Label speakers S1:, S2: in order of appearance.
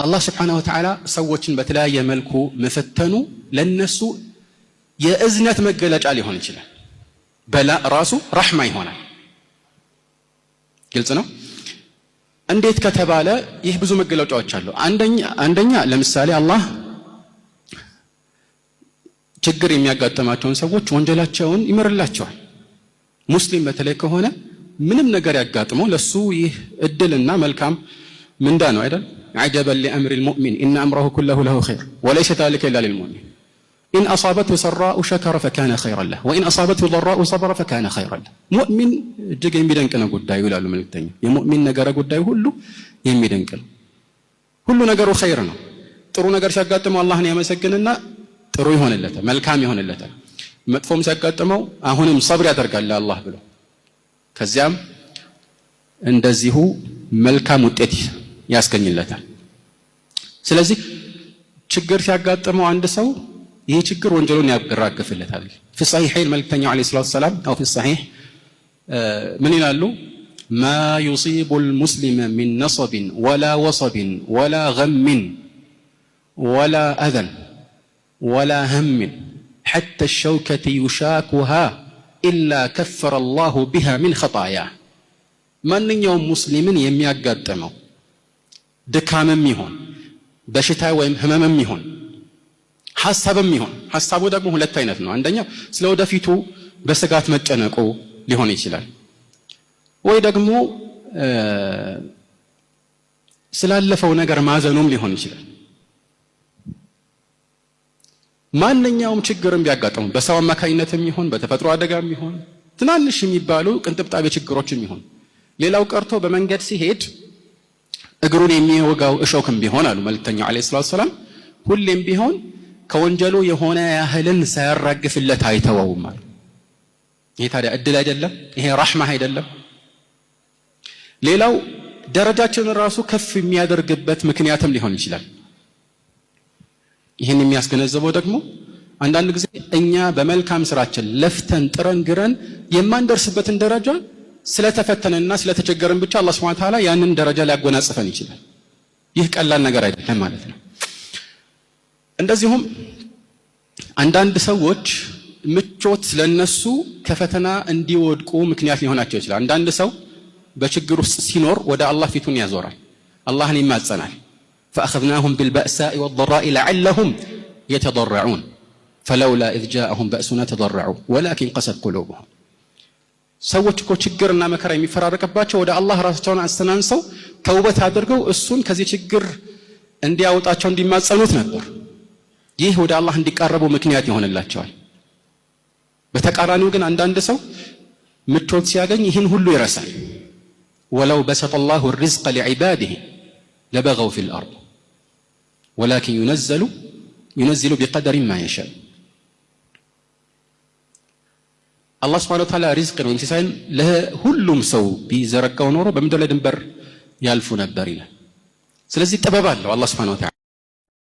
S1: አላህ ስብሓነሁ ወተዓላ ሰዎችን በተለያየ መልኩ መፈተኑ ለነሱ የእዝነት መገለጫ ሊሆን ይችላል። በላ ራሱ ረሕማ ይሆናል። ግልጽ ነው። እንዴት ከተባለ ይህ ብዙ መገለጫዎች አሉ። አንደኛ ለምሳሌ አላህ ችግር የሚያጋጥማቸውን ሰዎች ወንጀላቸውን ይምርላቸዋል። ሙስሊም በተለይ ከሆነ ምንም ነገር ያጋጥመው ለሱ ይህ እድልና መልካም ምንዳ ነው አይደል? عجبا لأمر المؤمن إن أمره كله له خير وليس ذلك إلا للمؤمن إن أصابته سراء شكر فكان خيرا له وإن أصابته ضراء صبر فكان خيرا له مؤمن እጅግ የሚደንቅ ነው ጉዳዩ ይላሉ መልእክተኛ። የሙእሚን ነገር ጉዳዩ ሁሉ የሚደንቅ ነው። ሁሉ ነገሩ ኸይር ነው። ጥሩ ነገር ሲያጋጥመው አላህን ያመሰግንና ጥሩ ይሆንለታል፣ መልካም ይሆንለታል። መጥፎም ሲያጋጥመው አሁንም ሰብር ያደርጋል ለአላህ ብሎ ከዚያም እንደዚሁ መልካም ውጤት ያስገኝለታል። ስለዚህ ችግር ሲያጋጥመው አንድ ሰው ይህ ችግር ወንጀሉን ያራግፍለታል። في الصحيحين መልእክተኛው عليه الصلاة والسلام أو في الصحيح ምን ይላሉ? ما يصيب المسلم من نصب ولا وصب ولا غم ولا أذى ولا هم حتى الشوكة يشاكها إلا كفر الله بها من خطاياه ማንኛውም ሙስሊምን የሚያጋጥመው ድካምም ይሁን በሽታ ወይም ህመምም ይሁን ሐሳብም ይሁን ሐሳቡ ደግሞ ሁለት አይነት ነው። አንደኛው ስለ ወደፊቱ በስጋት መጨነቁ ሊሆን ይችላል፣ ወይ ደግሞ ስላለፈው ነገር ማዘኑም ሊሆን ይችላል። ማንኛውም ችግርም ቢያጋጥመው በሰው አማካኝነትም ይሁን በተፈጥሮ አደጋም ይሁን ትናንሽ የሚባሉ ቅንጥብጣቢ ችግሮችም ይሁን ሌላው ቀርቶ በመንገድ ሲሄድ እግሩን የሚወጋው እሾክም ቢሆን አሉ መልእክተኛው አለይሂ ሰላቱ ሰላም ሁሌም ቢሆን ከወንጀሉ የሆነ ያህልን ሳያራግፍለት አይተወውም አሉ። ይሄ ታዲያ እድል አይደለም? ይሄ ረሕማ አይደለም? ሌላው ደረጃችንን ራሱ ከፍ የሚያደርግበት ምክንያትም ሊሆን ይችላል። ይህን የሚያስገነዘበው ደግሞ አንዳንድ ጊዜ እኛ በመልካም ስራችን ለፍተን ጥረን ግረን የማንደርስበትን ደረጃ ስለተፈተነና ስለተቸገረን ብቻ አላህ Subhanahu Wa Ta'ala ያንን ደረጃ ሊያጎናጽፈን ይችላል። ይህ ቀላል ነገር አይደለም ማለት ነው። እንደዚሁም አንዳንድ ሰዎች ምቾት ለነሱ ከፈተና እንዲወድቁ ምክንያት ሊሆናቸው ይችላል። አንዳንድ ሰው በችግር ውስጥ ሲኖር ወደ አላህ ፊቱን ያዞራል፣ አላህን ይማጸናል። فأخذناهم بالبأساء والضراء لعلهم يتضرعون فلولا إذ جاءهم بأسنا تضرعوا ولكن قست قلوبهم ሰዎች እኮ ችግርና መከራ የሚፈራረቅባቸው ወደ አላህ ራሳቸውን አስተናንሰው ተውበት አድርገው እሱን ከዚህ ችግር እንዲያወጣቸው እንዲማጸኑት ነበር። ይህ ወደ አላህ እንዲቃረቡ ምክንያት ይሆንላቸዋል። በተቃራኒው ግን አንዳንድ ሰው ምቾት ሲያገኝ ይህን ሁሉ ይረሳል። ወለው በሰጠ الله الرزق لعباده لبغوا في الأرض ولكن ينزل بقدر ما يشاء አላህ Subhanahu Wa Ta'ala ሪዝቅ ነው እንሲሳይን ለሁሉም ሰው ቢዘረጋው ኖሮ በምድር ላይ ድንበር ያልፉ ነበር ይላል። ስለዚህ ጥበብ አለው አላህ Subhanahu Wa Ta'ala።